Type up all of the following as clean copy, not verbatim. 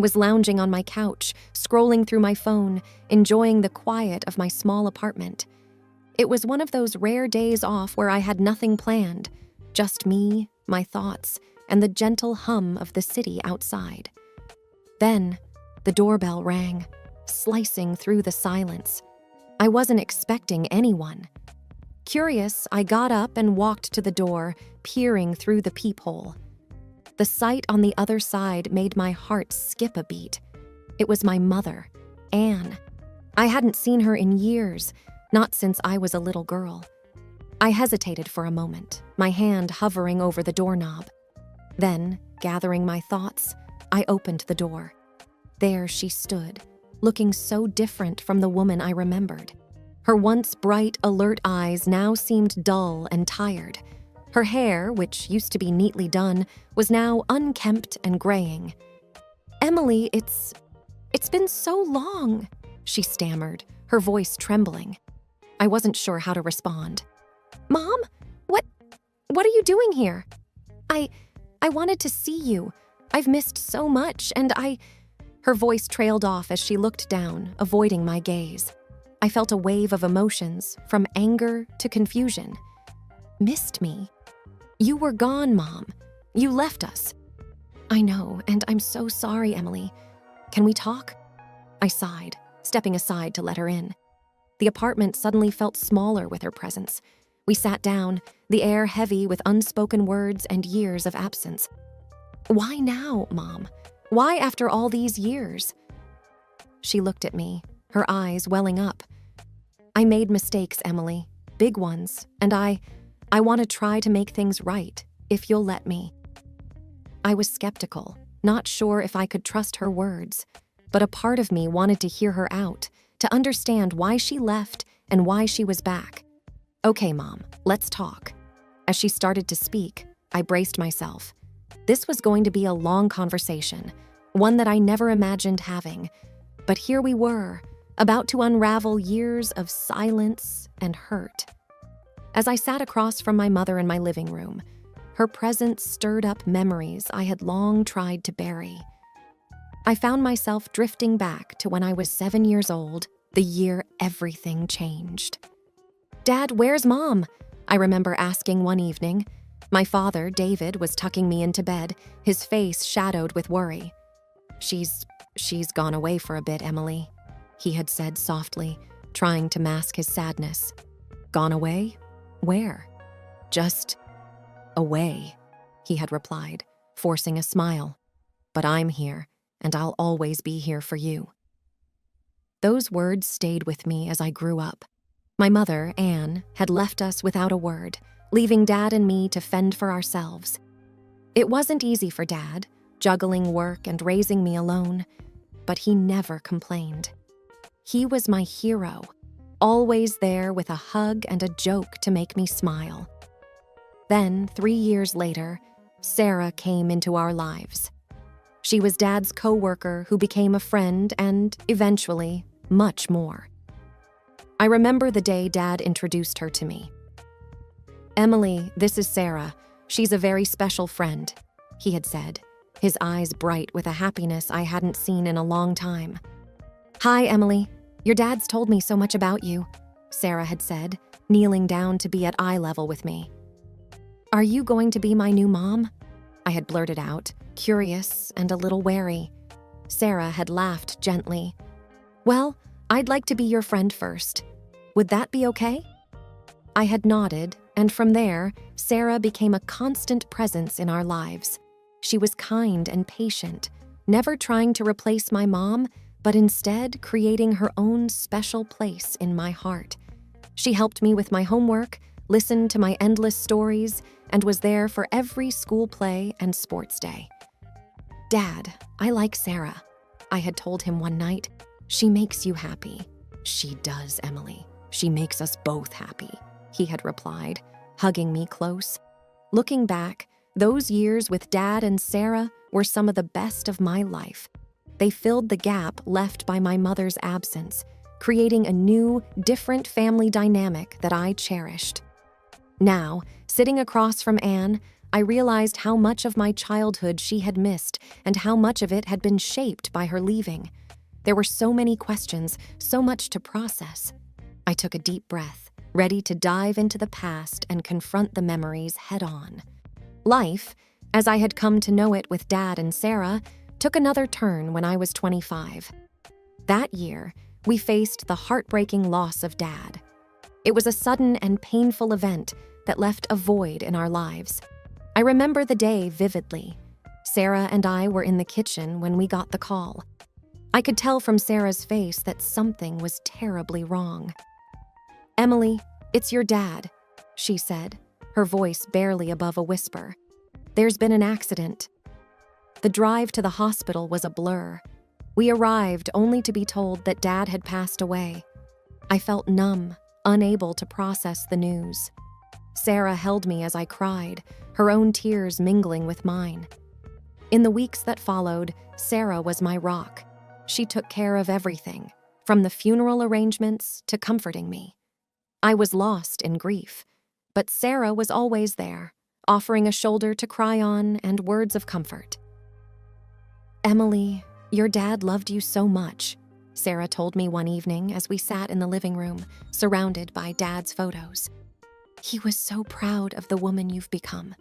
was lounging on my couch, scrolling through my phone, enjoying the quiet of my small apartment. It was one of those rare days off where I had nothing planned, just me, my thoughts, and the gentle hum of the city outside. Then, the doorbell rang, slicing through the silence. I wasn't expecting anyone. Curious, I got up and walked to the door, peering through the peephole. The sight on the other side made my heart skip a beat. It was my mother, Anne. I hadn't seen her in years, not since I was a little girl. I hesitated for a moment, my hand hovering over the doorknob. Then, gathering my thoughts, I opened the door. There she stood, looking so different from the woman I remembered. Her once bright, alert eyes now seemed dull and tired. Her hair, which used to be neatly done, was now unkempt and graying. "Emily, it's been so long," she stammered, her voice trembling. I wasn't sure how to respond. "Mom, what are you doing here? I wanted to see you. I've missed so much, and Her voice trailed off as she looked down, avoiding my gaze. I felt a wave of emotions, from anger to confusion. "Missed me? You were gone, Mom. You left us." "I know, and I'm so sorry, Emily. Can we talk?" I sighed, stepping aside to let her in. The apartment suddenly felt smaller with her presence. We sat down, the air heavy with unspoken words and years of absence. "Why now, Mom? Why after all these years?" She looked at me, her eyes welling up. "I made mistakes, Emily, big ones, and I want to try to make things right, if you'll let me." I was skeptical, not sure if I could trust her words, but a part of me wanted to hear her out, to understand why she left and why she was back. "Okay, Mom, let's talk." As she started to speak, I braced myself. This was going to be a long conversation, one that I never imagined having. But here we were, about to unravel years of silence and hurt. As I sat across from my mother in my living room, her presence stirred up memories I had long tried to bury. I found myself drifting back to when I was 7 years old, the year everything changed. "Dad, where's Mom?" I remember asking one evening. My father, David, was tucking me into bed, his face shadowed with worry. She's gone away for a bit, Emily," he had said softly, trying to mask his sadness. "Gone away? Where?" "Just away," he had replied, forcing a smile. "But I'm here, and I'll always be here for you." Those words stayed with me as I grew up. My mother, Anne, had left us without a word, leaving Dad and me to fend for ourselves. It wasn't easy for Dad, juggling work and raising me alone, but he never complained. He was my hero, always there with a hug and a joke to make me smile. Then, 3 years later, Sarah came into our lives. She was Dad's co-worker who became a friend and, eventually, much more. I remember the day Dad introduced her to me. "Emily, this is Sarah. She's a very special friend," he had said, his eyes bright with a happiness I hadn't seen in a long time. "Hi, Emily. Your dad's told me so much about you," Sarah had said, kneeling down to be at eye level with me. "Are you going to be my new mom?" I had blurted out, curious and a little wary. Sarah had laughed gently. "Well, I'd like to be your friend first. Would that be okay?" I had nodded, and from there, Sarah became a constant presence in our lives. She was kind and patient, never trying to replace my mom, but instead creating her own special place in my heart. She helped me with my homework, listened to my endless stories, and was there for every school play and sports day. "Dad, I like Sarah," I had told him one night. "She makes you happy." "She does, Emily. She makes us both happy," he had replied, hugging me close. Looking back, those years with Dad and Sarah were some of the best of my life. They filled the gap left by my mother's absence, creating a new, different family dynamic that I cherished. Now, sitting across from Anne, I realized how much of my childhood she had missed and how much of it had been shaped by her leaving. There were so many questions, so much to process. I took a deep breath, ready to dive into the past and confront the memories head-on. Life, as I had come to know it with Dad and Sarah, took another turn when I was 25. That year, we faced the heartbreaking loss of Dad. It was a sudden and painful event that left a void in our lives. I remember the day vividly. Sarah and I were in the kitchen when we got the call. I could tell from Sarah's face that something was terribly wrong. "Emily, it's your dad," she said, her voice barely above a whisper. "There's been an accident." The drive to the hospital was a blur. We arrived only to be told that Dad had passed away. I felt numb, unable to process the news. Sarah held me as I cried, her own tears mingling with mine. In the weeks that followed, Sarah was my rock. She took care of everything, from the funeral arrangements to comforting me. I was lost in grief, but Sarah was always there, offering a shoulder to cry on and words of comfort. "Emily, your dad loved you so much," Sarah told me one evening as we sat in the living room, surrounded by Dad's photos. "He was so proud of the woman you've become."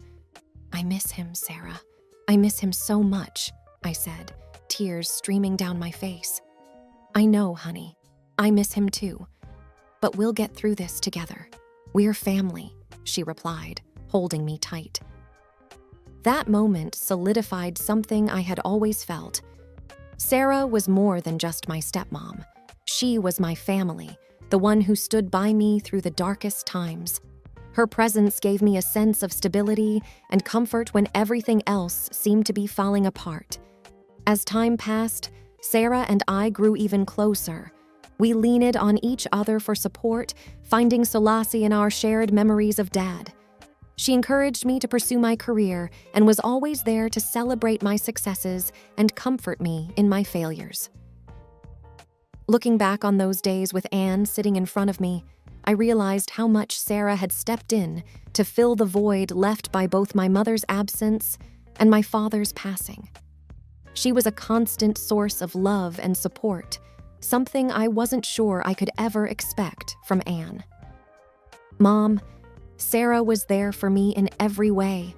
"I miss him, Sarah. I miss him so much," I said, tears streaming down my face. "I know, honey. I miss him too. But we'll get through this together. We're family," she replied, holding me tight. That moment solidified something I had always felt. Sarah was more than just my stepmom. She was my family, the one who stood by me through the darkest times. Her presence gave me a sense of stability and comfort when everything else seemed to be falling apart. As time passed, Sarah and I grew even closer. We leaned on each other for support, finding solace in our shared memories of Dad. She encouraged me to pursue my career and was always there to celebrate my successes and comfort me in my failures. Looking back on those days with Anne sitting in front of me, I realized how much Sarah had stepped in to fill the void left by both my mother's absence and my father's passing. She was a constant source of love and support, something I wasn't sure I could ever expect from Anne. "Mom, Sarah was there for me in every way.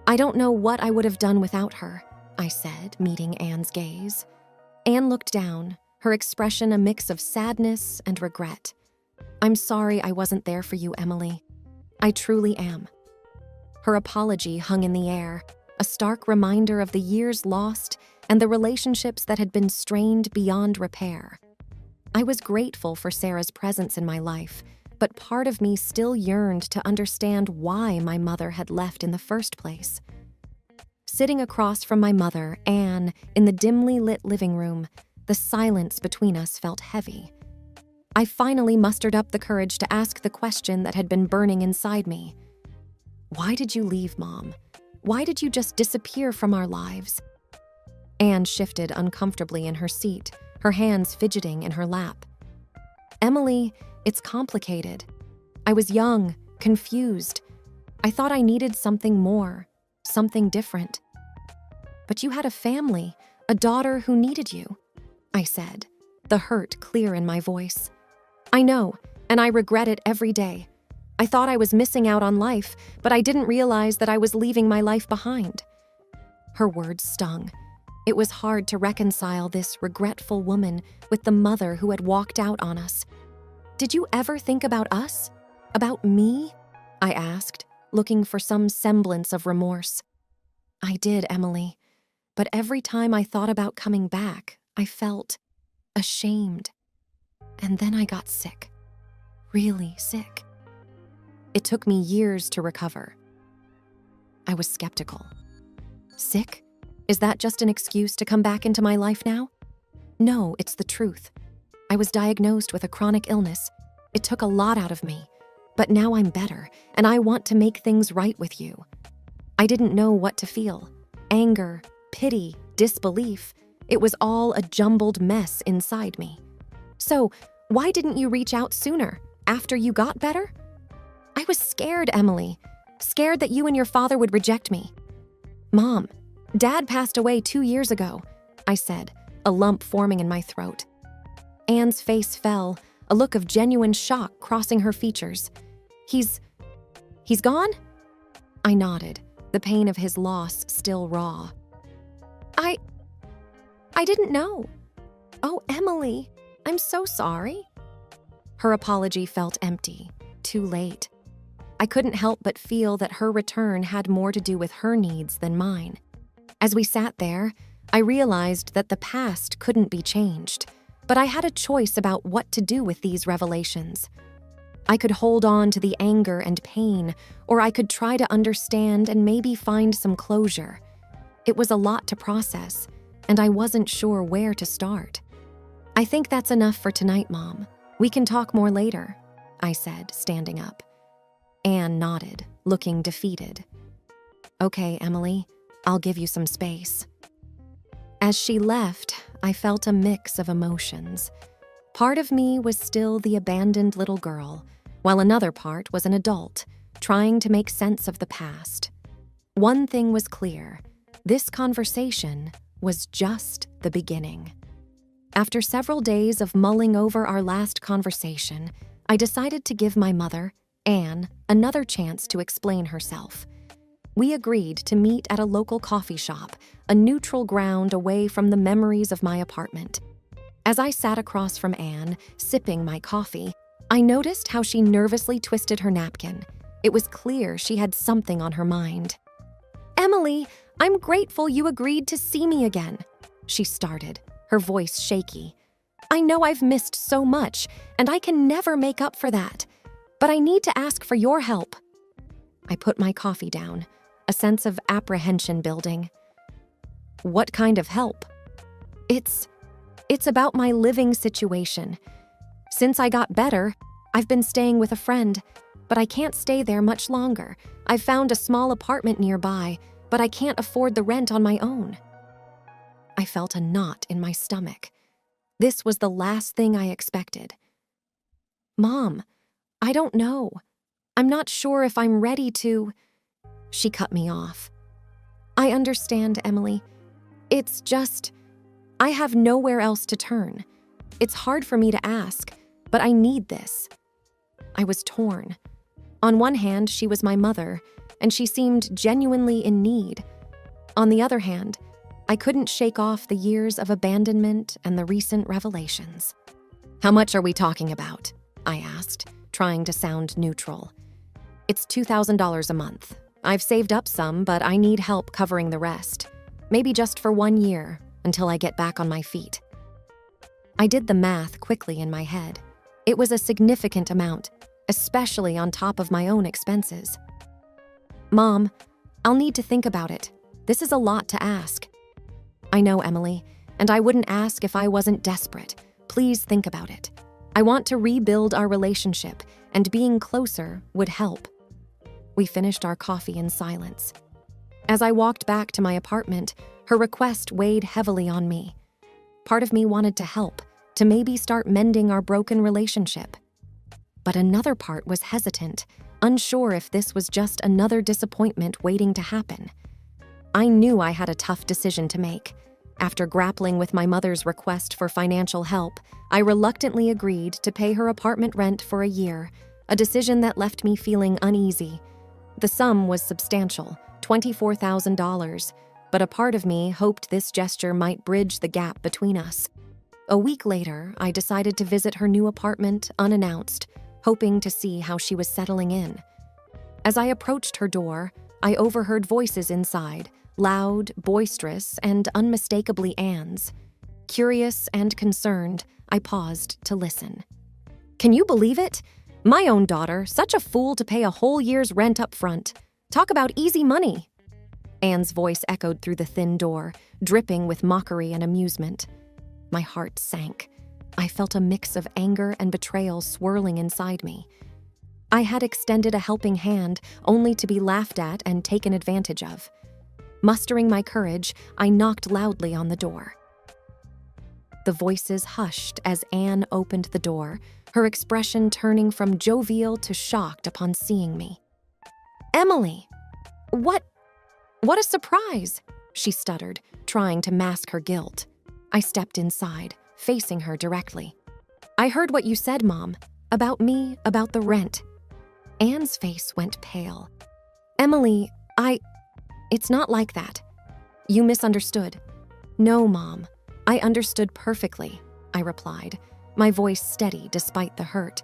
I don't know what I would have done without her," I said, meeting Anne's gaze. Anne looked down, her expression a mix of sadness and regret. "I'm sorry I wasn't there for you, Emily. I truly am." Her apology hung in the air, a stark reminder of the years lost and the relationships that had been strained beyond repair. I was grateful for Sarah's presence in my life, but part of me still yearned to understand why my mother had left in the first place. Sitting across from my mother, Anne, in the dimly lit living room, the silence between us felt heavy. I finally mustered up the courage to ask the question that had been burning inside me. "Why did you leave, Mom? Why did you just disappear from our lives?" Anne shifted uncomfortably in her seat, her hands fidgeting in her lap. "Emily, it's complicated. I was young, confused. I thought I needed something more, something different. But you had a family, a daughter who needed you," I said, the hurt clear in my voice. "I know, and I regret it every day. I thought I was missing out on life, but I didn't realize that I was leaving my life behind." Her words stung. It was hard to reconcile this regretful woman with the mother who had walked out on us. "Did you ever think about us? About me?" I asked, looking for some semblance of remorse. "I did, Emily, but every time I thought about coming back, I felt ashamed. And then I got sick. Really sick. It took me years to recover." I was skeptical. "Sick? Is that just an excuse to come back into my life now?" "No, it's the truth. I was diagnosed with a chronic illness. It took a lot out of me, but now I'm better, and I want to make things right with you." I didn't know what to feel. Anger, pity, disbelief. It was all a jumbled mess inside me. "So, why didn't you reach out sooner, after you got better?" "I was scared, Emily. Scared that you and your father would reject me." "Mom, Dad passed away 2 years ago," I said, a lump forming in my throat. Anne's face fell, a look of genuine shock crossing her features. He's gone?" I nodded, the pain of his loss still raw. I didn't know. Oh, Emily, I'm so sorry." Her apology felt empty, too late. I couldn't help but feel that her return had more to do with her needs than mine. As we sat there, I realized that the past couldn't be changed, but I had a choice about what to do with these revelations. I could hold on to the anger and pain, or I could try to understand and maybe find some closure. It was a lot to process, and I wasn't sure where to start. "I think that's enough for tonight, Mom. We can talk more later," I said, standing up. Anne nodded, looking defeated. "Okay, Emily, I'll give you some space." As she left, I felt a mix of emotions. Part of me was still the abandoned little girl, while another part was an adult, trying to make sense of the past. One thing was clear: this conversation was just the beginning. After several days of mulling over our last conversation, I decided to give my mother, Anne, another chance to explain herself. We agreed to meet at a local coffee shop, a neutral ground away from the memories of my apartment. As I sat across from Anne, sipping my coffee, I noticed how she nervously twisted her napkin. It was clear she had something on her mind. "Emily, I'm grateful you agreed to see me again," she started, her voice shaky. "I know I've missed so much, and I can never make up for that. But I need to ask for your help." I put my coffee down, a sense of apprehension building. "What kind of help?" It's about my living situation. Since I got better, I've been staying with a friend, but I can't stay there much longer. I've found a small apartment nearby, but I can't afford the rent on my own." I felt a knot in my stomach. This was the last thing I expected. "Mom, I don't know. I'm not sure if I'm ready to—" She cut me off. "I understand, Emily. It's just, I have nowhere else to turn. It's hard for me to ask, but I need this." I was torn. On one hand, she was my mother, and she seemed genuinely in need. On the other hand, I couldn't shake off the years of abandonment and the recent revelations. "How much are we talking about?" I asked, trying to sound neutral. "It's $2,000 a month. I've saved up some, but I need help covering the rest. Maybe just for 1 year, until I get back on my feet." I did the math quickly in my head. It was a significant amount, especially on top of my own expenses. "Mom, I'll need to think about it. This is a lot to ask." "I know, Emily, and I wouldn't ask if I wasn't desperate. Please think about it. I want to rebuild our relationship, and being closer would help." We finished our coffee in silence. As I walked back to my apartment, her request weighed heavily on me. Part of me wanted to help, to maybe start mending our broken relationship. But another part was hesitant, unsure if this was just another disappointment waiting to happen. I knew I had a tough decision to make. After grappling with my mother's request for financial help, I reluctantly agreed to pay her apartment rent for a year, a decision that left me feeling uneasy. The sum was substantial, $24,000, but a part of me hoped this gesture might bridge the gap between us. A week later, I decided to visit her new apartment unannounced, hoping to see how she was settling in. As I approached her door, I overheard voices inside, loud, boisterous, and unmistakably Anne's. Curious and concerned, I paused to listen. "Can you believe it? My own daughter, such a fool to pay a whole year's rent up front. Talk about easy money." Anne's voice echoed through the thin door, dripping with mockery and amusement. My heart sank. I felt a mix of anger and betrayal swirling inside me. I had extended a helping hand only to be laughed at and taken advantage of. Mustering my courage, I knocked loudly on the door. The voices hushed as Anne opened the door, her expression turning from jovial to shocked upon seeing me. Emily! What a surprise!" she stuttered, trying to mask her guilt. I stepped inside, facing her directly. "I heard what you said, Mom. About me, about the rent." Anne's face went pale. "Emily, it's not like that. You misunderstood." "No, Mom. I understood perfectly," I replied, my voice steady despite the hurt.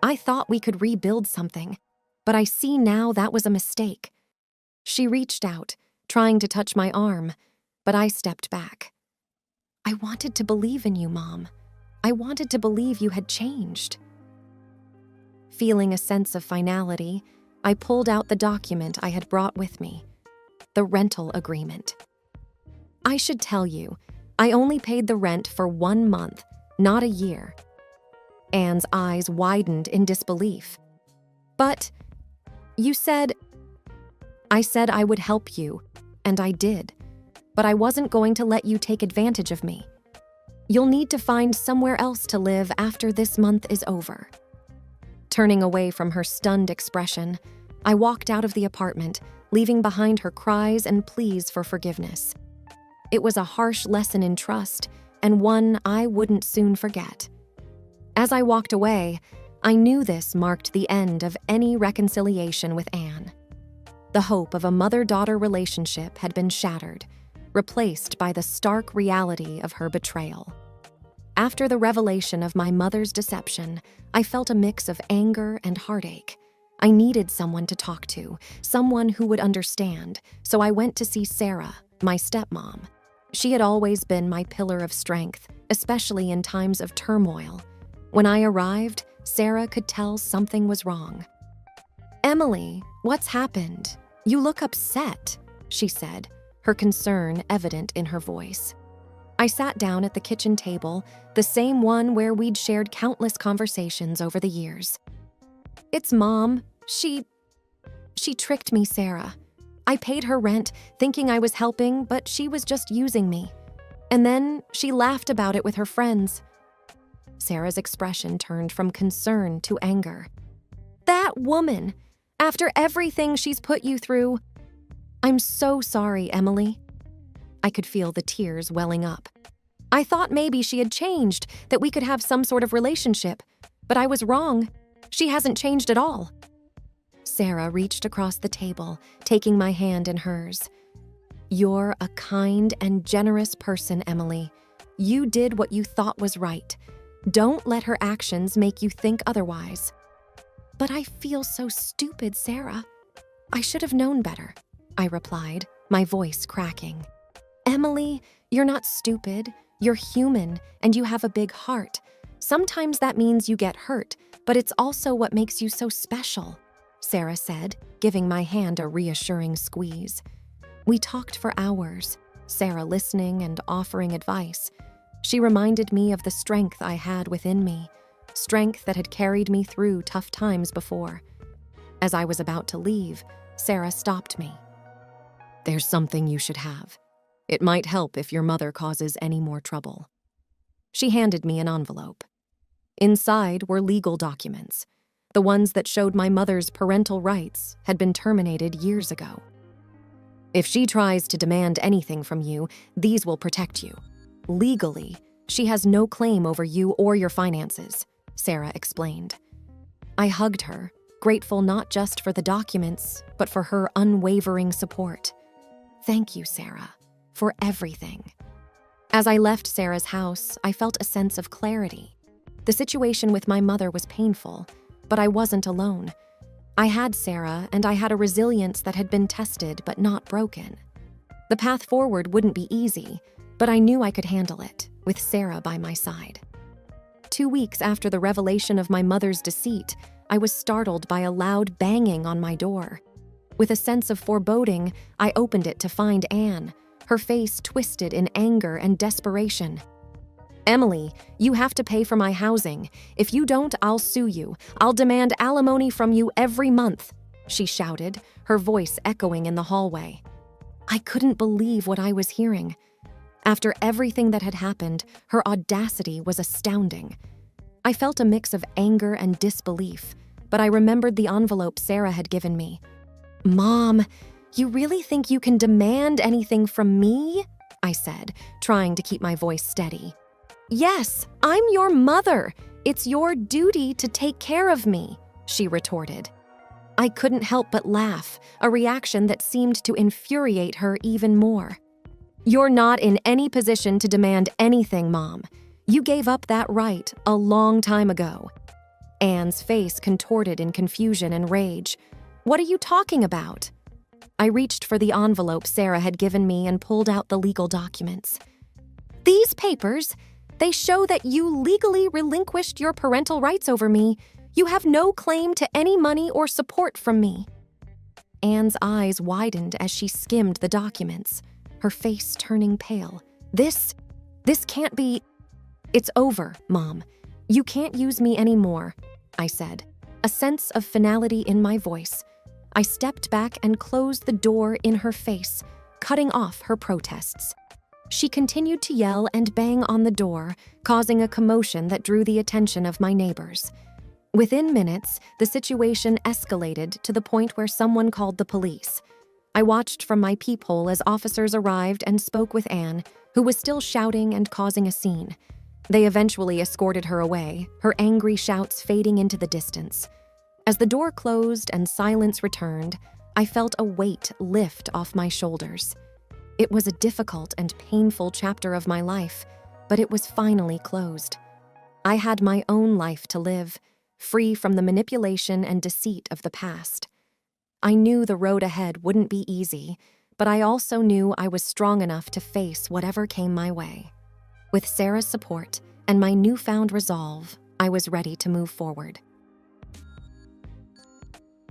"I thought we could rebuild something, but I see now that was a mistake." She reached out, trying to touch my arm, but I stepped back. "I wanted to believe in you, Mom. I wanted to believe you had changed." Feeling a sense of finality, I pulled out the document I had brought with me, the rental agreement. I should tell you, I only paid the rent for 1 month, not a year. Anne's eyes widened in disbelief. "But you said—" "I said I would help you, and I did, but I wasn't going to let you take advantage of me. You'll need to find somewhere else to live after this month is over." Turning away from her stunned expression, I walked out of the apartment, leaving behind her cries and pleas for forgiveness. It was a harsh lesson in trust, and one I wouldn't soon forget. As I walked away, I knew this marked the end of any reconciliation with Anne. The hope of a mother-daughter relationship had been shattered, replaced by the stark reality of her betrayal. After the revelation of my mother's deception, I felt a mix of anger and heartache. I needed someone to talk to, someone who would understand, so I went to see Sarah, my stepmom. She had always been my pillar of strength, especially in times of turmoil. When I arrived, Sarah could tell something was wrong. "Emily, what's happened? You look upset," she said, her concern evident in her voice. I sat down at the kitchen table, the same one where we'd shared countless conversations over the years. "It's Mom. She tricked me, Sarah. I paid her rent, thinking I was helping, but she was just using me. And then she laughed about it with her friends." Sarah's expression turned from concern to anger. "That woman! After everything she's put you through—" "I'm so sorry, Emily." I could feel the tears welling up. "I thought maybe she had changed, that we could have some sort of relationship. But I was wrong. She hasn't changed at all." Sarah reached across the table, taking my hand in hers. "You're a kind and generous person, Emily. You did what you thought was right. Don't let her actions make you think otherwise." "But I feel so stupid, Sarah. I should have known better," I replied, my voice cracking. "Emily, you're not stupid. You're human, and you have a big heart. Sometimes that means you get hurt, but it's also what makes you so special," Sarah said, giving my hand a reassuring squeeze. We talked for hours, Sarah listening and offering advice. She reminded me of the strength I had within me, strength that had carried me through tough times before. As I was about to leave, Sarah stopped me. "There's something you should have. It might help if your mother causes any more trouble." She handed me an envelope. Inside were legal documents. The ones that showed my mother's parental rights had been terminated years ago. "If she tries to demand anything from you, these will protect you. Legally, she has no claim over you or your finances," Sarah explained. I hugged her, grateful not just for the documents, but for her unwavering support. "Thank you, Sarah, for everything." As I left Sarah's house, I felt a sense of clarity. The situation with my mother was painful, but I wasn't alone. I had Sarah, and I had a resilience that had been tested but not broken. The path forward wouldn't be easy, but I knew I could handle it, with Sarah by my side. 2 weeks after the revelation of my mother's deceit, I was startled by a loud banging on my door. With a sense of foreboding, I opened it to find Anne, her face twisted in anger and desperation. "Emily, you have to pay for my housing. If you don't, I'll sue you. I'll demand alimony from you every month," she shouted, her voice echoing in the hallway. I couldn't believe what I was hearing. After everything that had happened, her audacity was astounding. I felt a mix of anger and disbelief, but I remembered the envelope Sarah had given me. Mom, you really think you can demand anything from me? I said, trying to keep my voice steady. Yes, I'm your mother. It's your duty to take care of me, she retorted. I couldn't help but laugh, a reaction that seemed to infuriate her even more. You're not in any position to demand anything, Mom. You gave up that right a long time ago. Anne's face contorted in confusion and rage. What are you talking about? I reached for the envelope Sarah had given me and pulled out the legal documents. These papers, they show that you legally relinquished your parental rights over me. You have no claim to any money or support from me. Anne's eyes widened as she skimmed the documents, her face turning pale. This can't be. It's over, Mom. You can't use me anymore, I said, a sense of finality in my voice. I stepped back and closed the door in her face, cutting off her protests. She continued to yell and bang on the door, causing a commotion that drew the attention of my neighbors. Within minutes, the situation escalated to the point where someone called the police. I watched from my peephole as officers arrived and spoke with Anne, who was still shouting and causing a scene. They eventually escorted her away, her angry shouts fading into the distance. As the door closed and silence returned, I felt a weight lift off my shoulders. It was a difficult and painful chapter of my life, but it was finally closed. I had my own life to live, free from the manipulation and deceit of the past. I knew the road ahead wouldn't be easy, but I also knew I was strong enough to face whatever came my way. With Sarah's support and my newfound resolve, I was ready to move forward.